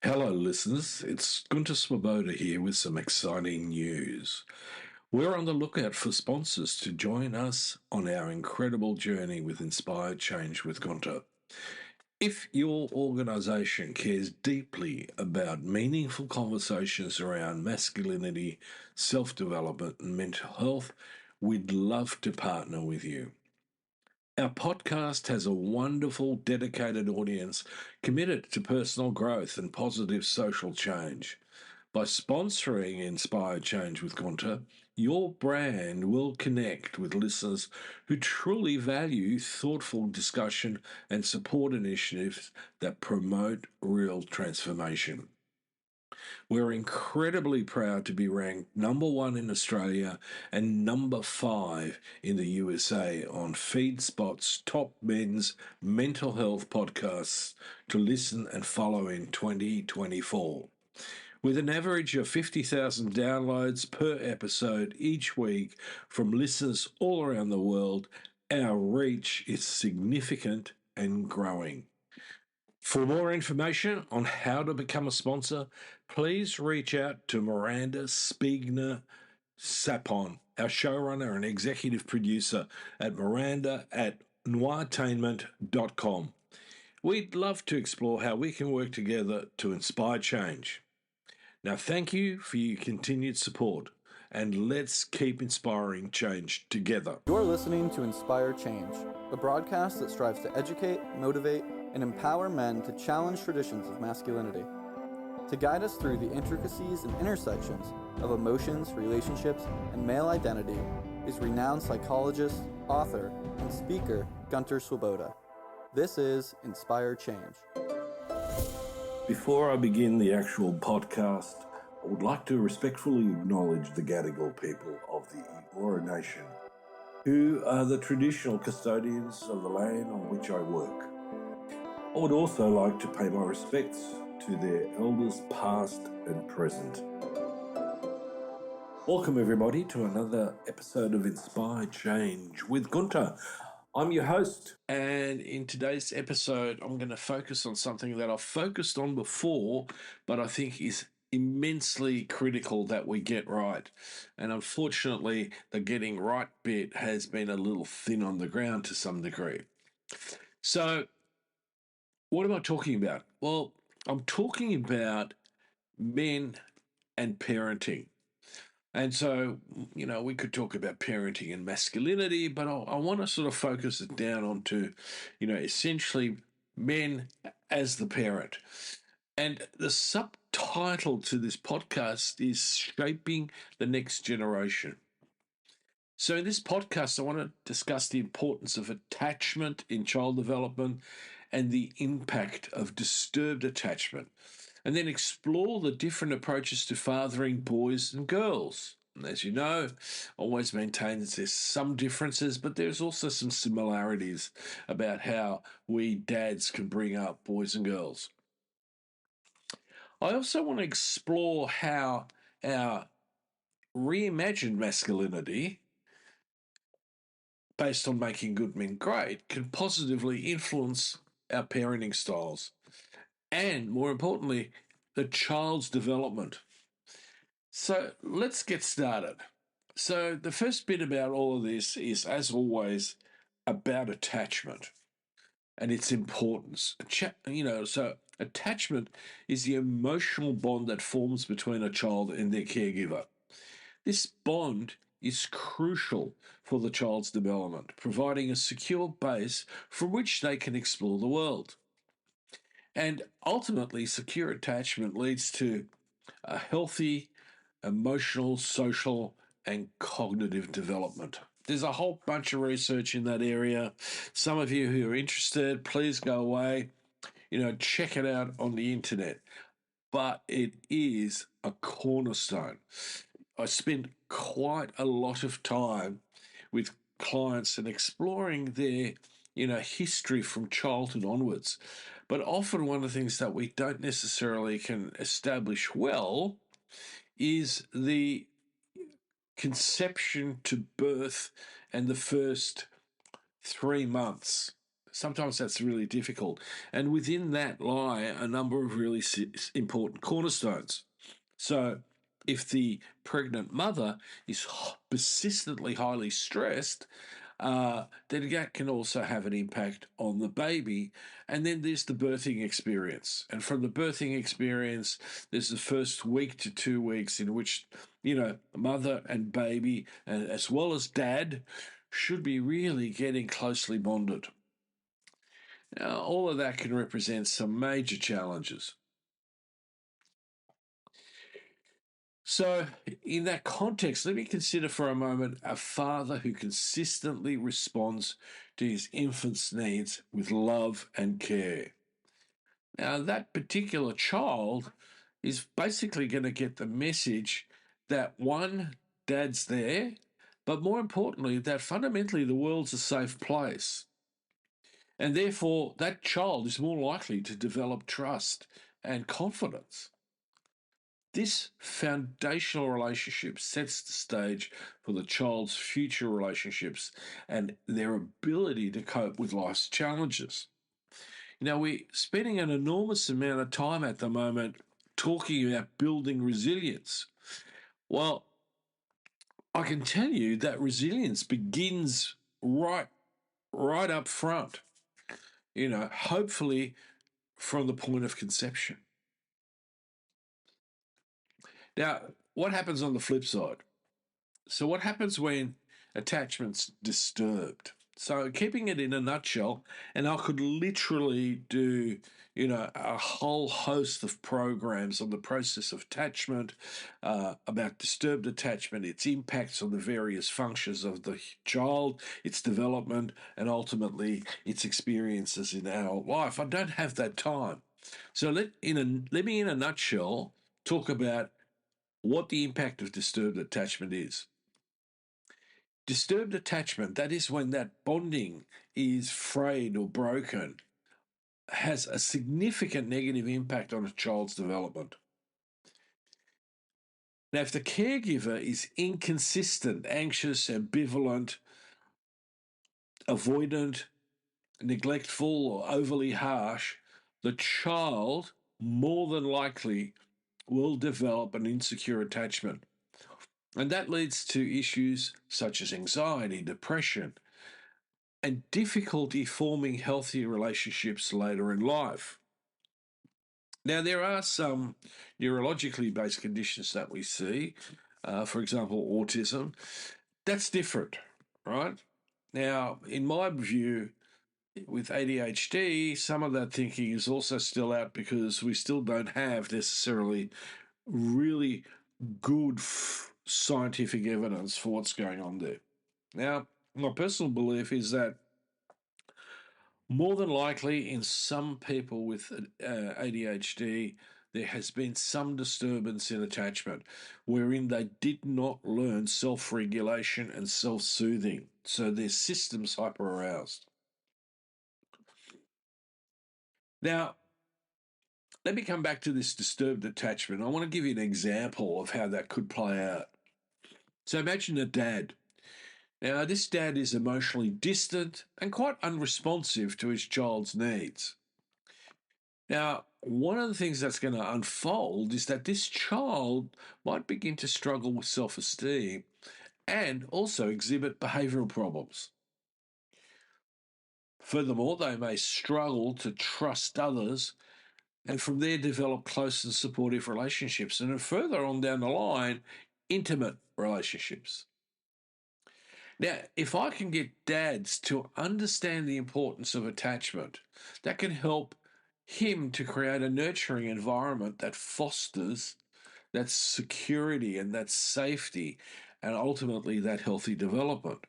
Hello, listeners. It's Gunter here with some exciting news. We're on the lookout for sponsors to join us on our incredible journey with Inspired Change with Gunter. If your organisation cares deeply about meaningful conversations around masculinity, self development, and mental health, we'd love to partner with you. Our podcast has a wonderful, dedicated audience committed to personal growth and positive social change. By sponsoring Inspired Change with Gunter, your brand will connect with listeners who truly value thoughtful discussion and support initiatives that promote real transformation. We're incredibly proud to be ranked number one in Australia and number 5 in the USA on FeedSpot's top men's mental health podcasts to listen and follow in 2024. With an average of 50,000 downloads per episode each week from listeners all around the world, our reach is significant and growing. For more information on how to become a sponsor, please reach out to Miranda Spiegner Sapon, our showrunner and executive producer at miranda@noirtainment.com. We'd love to explore how we can work together to inspire change. Now, thank you for your continued support, and let's keep inspiring change together. You're listening to Inspire Change, a broadcast that strives to educate, motivate, and empower men to challenge traditions of masculinity. To guide us through the intricacies and intersections of emotions, relationships, and male identity is renowned psychologist, author, and speaker Gunter Swoboda. This is Inspire Change. Before I begin the actual podcast, I would like to respectfully acknowledge the Gadigal people of the Eora Nation, who are the traditional custodians of the land on which I work. I would also like to pay my respects to their elders past and present. Welcome everybody to another episode of Inspired Change with Gunter. I'm your host, and in today's episode I'm going to focus on something that I've focused on before, but I think is immensely critical that we get right. And unfortunately, the getting right bit has been a little thin on the ground to some degree. So, what am I talking about? Well, I'm talking about men and parenting. And so, we could talk about parenting and masculinity, but I want to sort of focus it down onto, essentially men as the parent. And the subtitle to this podcast is Shaping the Next Generation. So in this podcast, I want to discuss the importance of attachment in child development and the impact of disturbed attachment, and then explore the different approaches to fathering boys and girls. And as you know, always maintains there's some differences, but there's also some similarities about how we dads can bring up boys and girls. I also want to explore how our reimagined masculinity, based on making good men great, can positively influence our parenting styles and, more importantly, the child's development. So let's get started. So the first bit about all of this is, as always, about attachment and its importance. So attachment is the emotional bond that forms between a child and their caregiver. This bond is crucial for the child's development, providing a secure base from which they can explore the world. And ultimately, secure attachment leads to a healthy emotional, social, and cognitive development. There's a whole bunch of research in that area. Some of you who are interested, please go away, check it out on the internet. But it is a cornerstone. I spend quite a lot of time with clients and exploring their, history from childhood onwards. But often one of the things that we don't necessarily can establish well is the conception to birth and the first 3 months Sometimes that's really difficult. And within that lie a number of really important cornerstones. So, if the pregnant mother is persistently highly stressed, then that can also have an impact on the baby. And then there's the birthing experience. And from the birthing experience, there's the first week to 2 weeks in which, mother and baby, and as well as dad, should be really getting closely bonded. Now, all of that can represent some major challenges. So, in that context, let me consider for a moment a father who consistently responds to his infant's needs with love and care. Now, that particular child is basically going to get the message that one, dad's there, but more importantly, that fundamentally the world's a safe place. And therefore, that child is more likely to develop trust and confidence. This foundational relationship sets the stage for the child's future relationships and their ability to cope with life's challenges. We're spending an enormous amount of time at the moment talking about building resilience. Well, I can tell you that resilience begins right up front, hopefully from the point of conception. Now, what happens on the flip side? So, what happens when attachment's disturbed? So, keeping it in a nutshell, and I could literally do, a whole host of programs on the process of attachment, about disturbed attachment, its impacts on the various functions of the child, its development, and ultimately its experiences in our life. I don't have that time. So, let me, in a nutshell, talk about what the impact of disturbed attachment is. Disturbed attachment, that is when that bonding is frayed or broken, has a significant negative impact on a child's development. Now, if the caregiver is inconsistent, anxious, ambivalent, avoidant, neglectful, or overly harsh, the child more than likely will develop an insecure attachment. And that leads to issues such as anxiety, depression, and difficulty forming healthy relationships later in life. Now, there are some neurologically based conditions that we see, for example, autism. That's different, right? Now, in my view, with ADHD, some of that thinking is also still out because we still don't have necessarily really good scientific evidence for what's going on there. Now, my personal belief is that more than likely, in some people with ADHD, there has been some disturbance in attachment wherein they did not learn self regulation and self soothing. So their system's hyper aroused. Now, let me come back to this disturbed attachment. I want to give you an example of how that could play out. So imagine a dad. Now, this dad is emotionally distant and quite unresponsive to his child's needs. Now, one of the things that's going to unfold is that this child might begin to struggle with self esteem and also exhibit behavioural problems. Furthermore, they may struggle to trust others and from there develop close and supportive relationships, and then further on down the line, intimate relationships. Now, if I can get dads to understand the importance of attachment, that can help him to create a nurturing environment that fosters that security and that safety and ultimately that healthy development.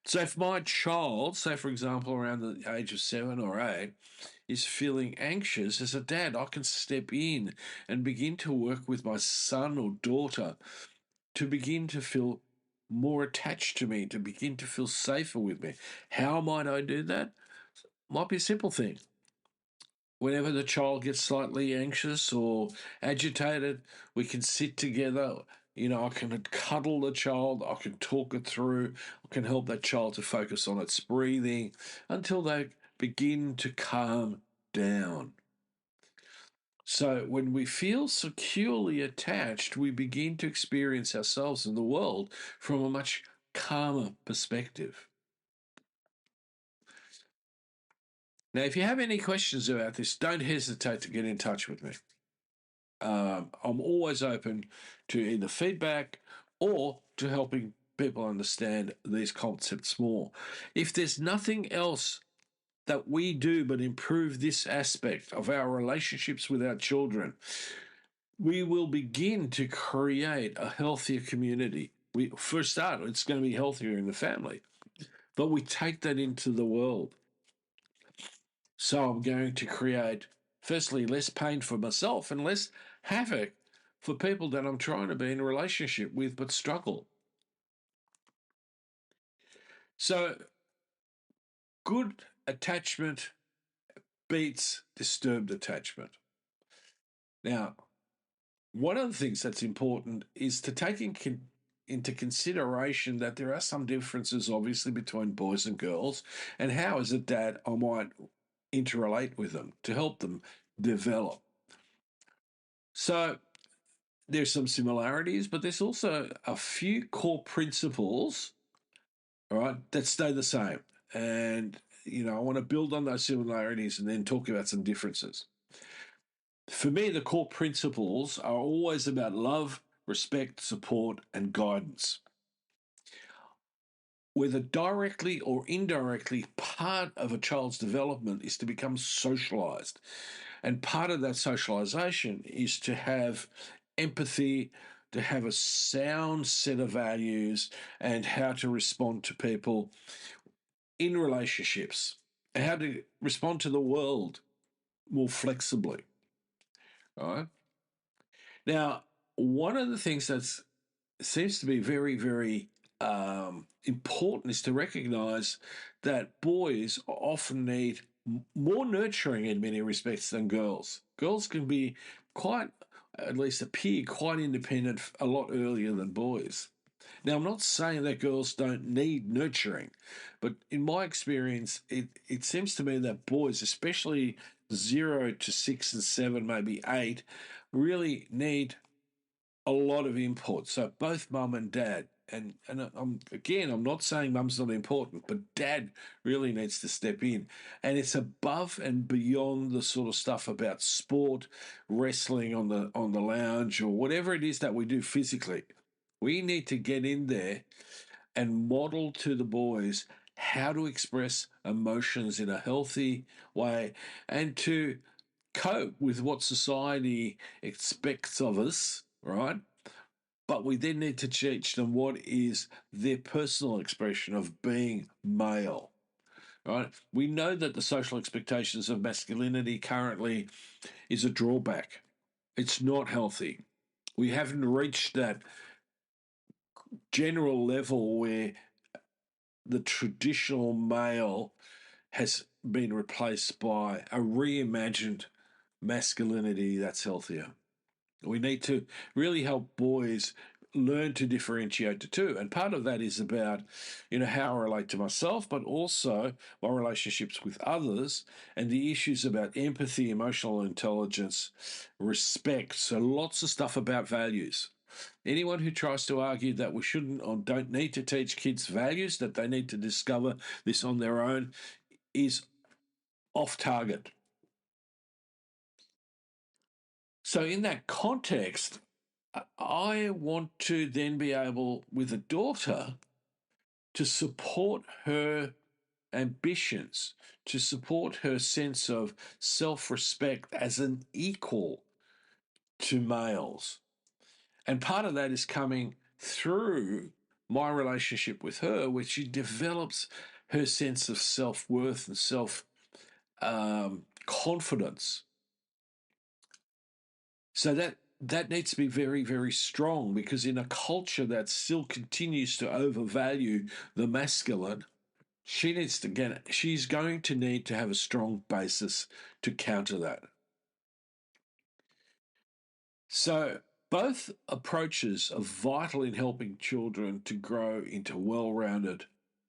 So if my child, say for example around the age of 7 or 8, is feeling anxious, as a dad, I can step in and begin to work with my son or daughter to begin to feel more attached to me, to begin to feel safer with me. How might I do that? Might be a simple thing. Whenever the child gets slightly anxious or agitated, we can sit together. I can cuddle the child, I can talk it through, I can help that child to focus on its breathing until they begin to calm down. So when we feel securely attached, we begin to experience ourselves and the world from a much calmer perspective. Now, if you have any questions about this, don't hesitate to get in touch with me. I'm always open to either feedback or to helping people understand these concepts more. If there's nothing else that we do but improve this aspect of our relationships with our children, we will begin to create a healthier community. For a start, it's going to be healthier in the family, but we take that into the world. So I'm going to create, firstly, less pain for myself and less havoc for people that I'm trying to be in a relationship with but struggle. So good attachment beats disturbed attachment. Now, one of the things that's important is to take into consideration that there are some differences, obviously, between boys and girls, and how, as a dad, I might interrelate with them to help them develop. So there's some similarities, but there's also a few core principles, all right, that stay the same. And, I want to build on those similarities and then talk about some differences. For me, the core principles are always about love, respect, support, and guidance. Whether directly or indirectly, part of a child's development is to become socialized. And part of that socialization is to have empathy, to have a sound set of values, and how to respond to people in relationships, and how to respond to the world more flexibly. All right. Now, one of the things that seems to be very, very important is to recognize that boys often need more nurturing in many respects than girls. Girls can be quite, at least appear quite independent a lot earlier than boys. Now, I'm not saying that girls don't need nurturing, but in my experience, it seems to me that boys, especially 0 to 6 and 7, maybe 8, really need a lot of input. So both mum and dad. And I'm not saying mum's not important, but dad really needs to step in. And it's above and beyond the sort of stuff about sport, wrestling on the lounge, or whatever it is that we do physically. We need to get in there and model to the boys how to express emotions in a healthy way and to cope with what society expects of us, right? But we then need to teach them what is their personal expression of being male, right? We know that the social expectations of masculinity currently is a drawback. It's not healthy. We haven't reached that general level where the traditional male has been replaced by a reimagined masculinity that's healthier. We need to really help boys learn to differentiate the two. And part of that is about, how I relate to myself, but also my relationships with others and the issues about empathy, emotional intelligence, respect. So lots of stuff about values. Anyone who tries to argue that we shouldn't or don't need to teach kids values, that they need to discover this on their own, is off target. So in that context, I want to then be able, with a daughter, to support her ambitions, to support her sense of self-respect as an equal to males. And part of that is coming through my relationship with her, where she develops her sense of self-worth and self-confidence. So that needs to be very, very strong, because in a culture that still continues to overvalue the masculine, she's going to need to have a strong basis to counter that. So both approaches are vital in helping children to grow into well-rounded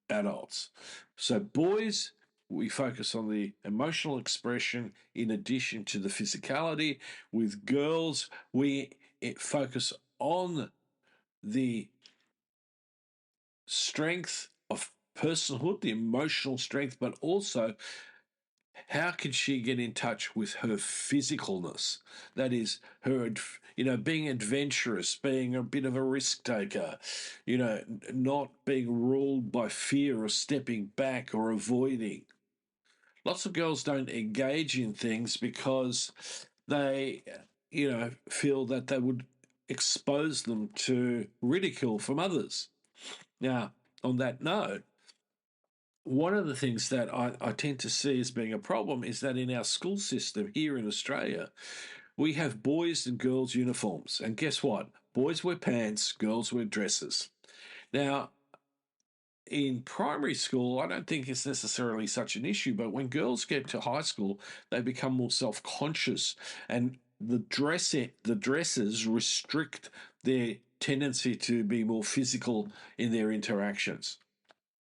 adults. So boys we focus on the emotional expression in addition to the physicality. With girls, we focus on the strength of personhood, the emotional strength, but also how can she get in touch with her physicalness? That is, her, being adventurous, being a bit of a risk taker, not being ruled by fear or stepping back or avoiding. Lots of girls don't engage in things because they, feel that they would expose them to ridicule from others. Now, on that note, one of the things that I tend to see as being a problem is that in our school system here in Australia, we have boys and girls uniforms. And guess what? Boys wear pants, girls wear dresses. Now, in primary school, I don't think it's necessarily such an issue, but when girls get to high school, they become more self-conscious, and the dresses restrict their tendency to be more physical in their interactions.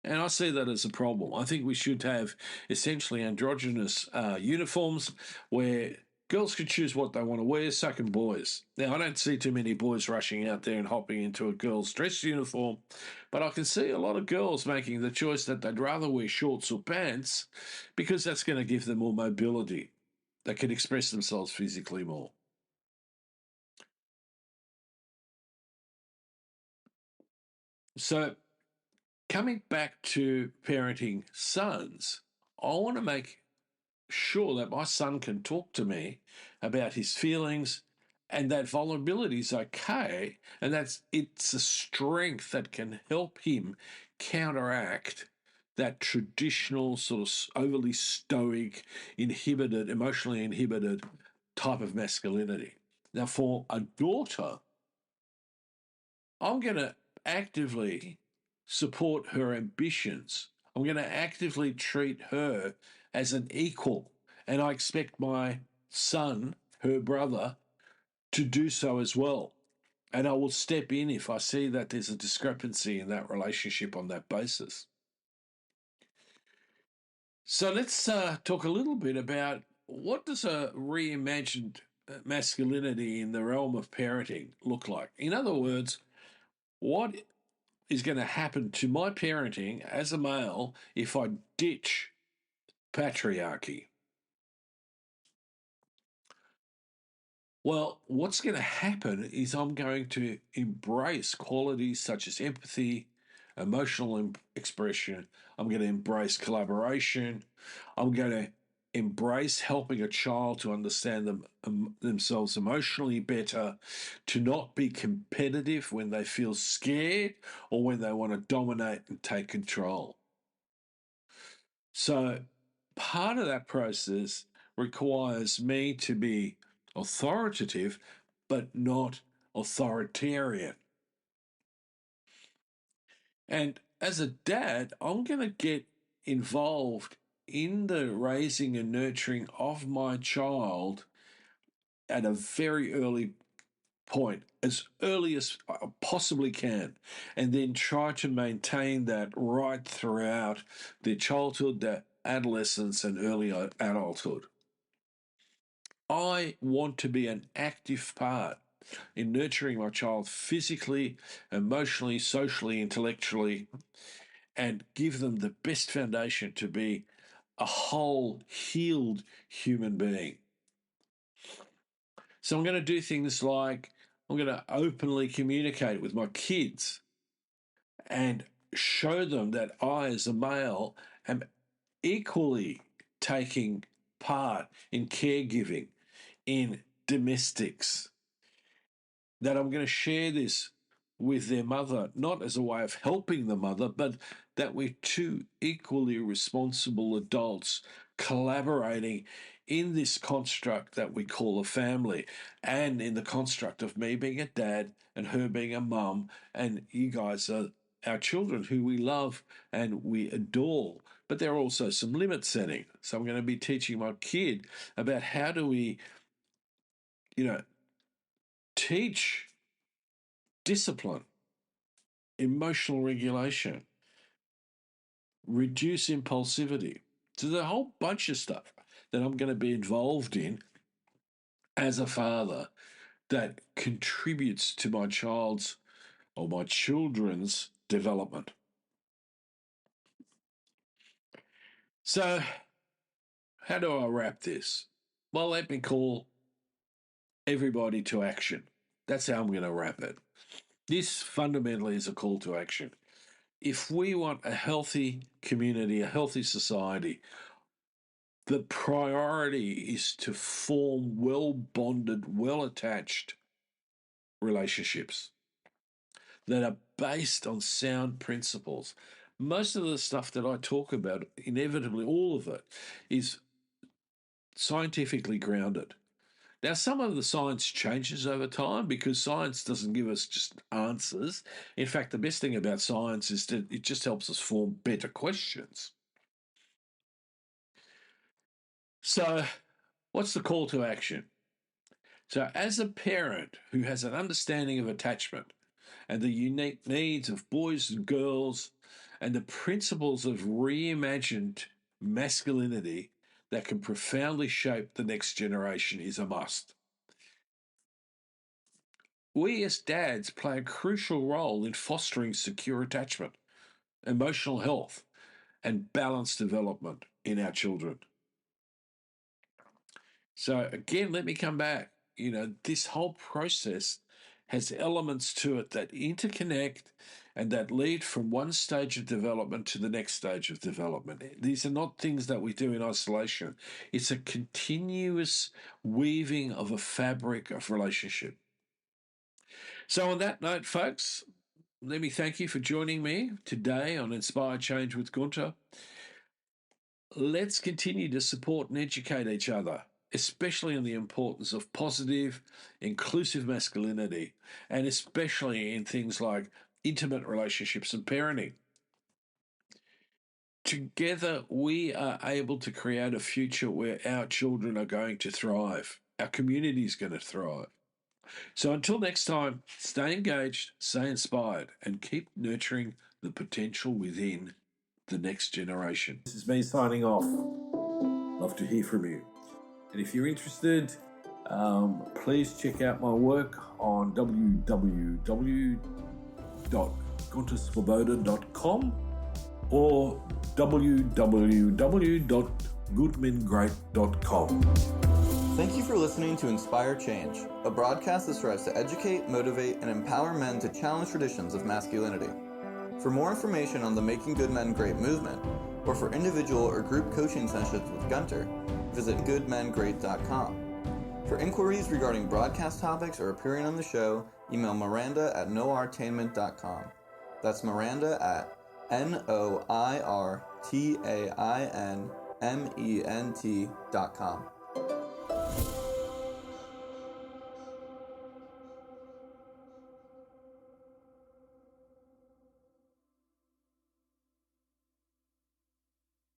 And I see that as a problem. I think we should have essentially androgynous uniforms where girls can choose what they want to wear, so can boys. Now, I don't see too many boys rushing out there and hopping into a girl's dress uniform, but I can see a lot of girls making the choice that they'd rather wear shorts or pants because that's going to give them more mobility. They can express themselves physically more. So, coming back to parenting sons, I want to make sure that my son can talk to me about his feelings and that vulnerability is okay, and it's a strength that can help him counteract that traditional sort of overly stoic, emotionally inhibited type of masculinity. Now, for a daughter, I'm going to actively support her ambitions. I'm going to actively treat her as an equal. And I expect my son, her brother, to do so as well. And I will step in if I see that there's a discrepancy in that relationship on that basis. So let's talk a little bit about what does a reimagined masculinity in the realm of parenting look like? In other words, what is going to happen to my parenting as a male if I ditch patriarchy? Well, what's going to happen is I'm going to embrace qualities such as empathy, emotional expression. I'm going to embrace collaboration. I'm going to embrace helping a child to understand themselves emotionally better, to not be competitive when they feel scared or when they want to dominate and take control. So part of that process requires me to be authoritative, but not authoritarian. And as a dad, I'm going to get involved in the raising and nurturing of my child at a very early point, as early as I possibly can, and then try to maintain that right throughout their childhood, their adolescence, and early adulthood. I want to be an active part in nurturing my child physically, emotionally, socially, intellectually, and give them the best foundation to be a whole, healed human being. So I'm going to do things like I'm going to openly communicate with my kids and show them that I, as a male, am equally taking part in caregiving, in domestics, that I'm going to share this with their mother, not as a way of helping the mother, but that we're two equally responsible adults collaborating in this construct that we call a family, and in the construct of me being a dad and her being a mum, and you guys are our children who we love and we adore. But there are also some limit setting. So I'm going to be teaching my kid about how do we, teach discipline, emotional regulation, reduce impulsivity. So there's a whole bunch of stuff that I'm going to be involved in as a father that contributes to my child's or my children's development. So, how do I wrap this? Well, let me call everybody to action. That's how I'm going to wrap it. This fundamentally is a call to action. If we want a healthy community, a healthy society, the priority is to form well bonded, well attached relationships that are based on sound principles. Most of the stuff that I talk about, inevitably, all of it, is scientifically grounded. Now, some of the science changes over time because science doesn't give us just answers. In fact, the best thing about science is that it just helps us form better questions. So, what's the call to action? So, as a parent who has an understanding of attachment and the unique needs of boys and girls and the principles of reimagined masculinity that can profoundly shape the next generation is a must. We as dads play a crucial role in fostering secure attachment, emotional health, and balanced development in our children. So, again, let me come back. This whole process has elements to it that interconnect and that lead from one stage of development to the next stage of development. These are not things that we do in isolation, it's a continuous weaving of a fabric of relationship. So, on that note, folks, let me thank you for joining me today on Inspire Change with Gunter. Let's continue to support and educate each other, especially on the importance of positive, inclusive masculinity, and especially in things like intimate relationships and parenting. Together, we are able to create a future where our children are going to thrive, our community is going to thrive. So until next time, stay engaged, stay inspired, and keep nurturing the potential within the next generation. This is me signing off. Love to hear from you. And if you're interested, please check out my work on www.gunterswoboda.com or www.goodmengreat.com. Thank you for listening to Inspire Change, a broadcast that strives to educate, motivate, and empower men to challenge traditions of masculinity. For more information on the Making Good Men Great movement, or for individual or group coaching sessions with Gunter, visit goodmengreat.com. For inquiries regarding broadcast topics or appearing on the show, email Miranda at noirtainment.com. That's Miranda at noirtainment.com.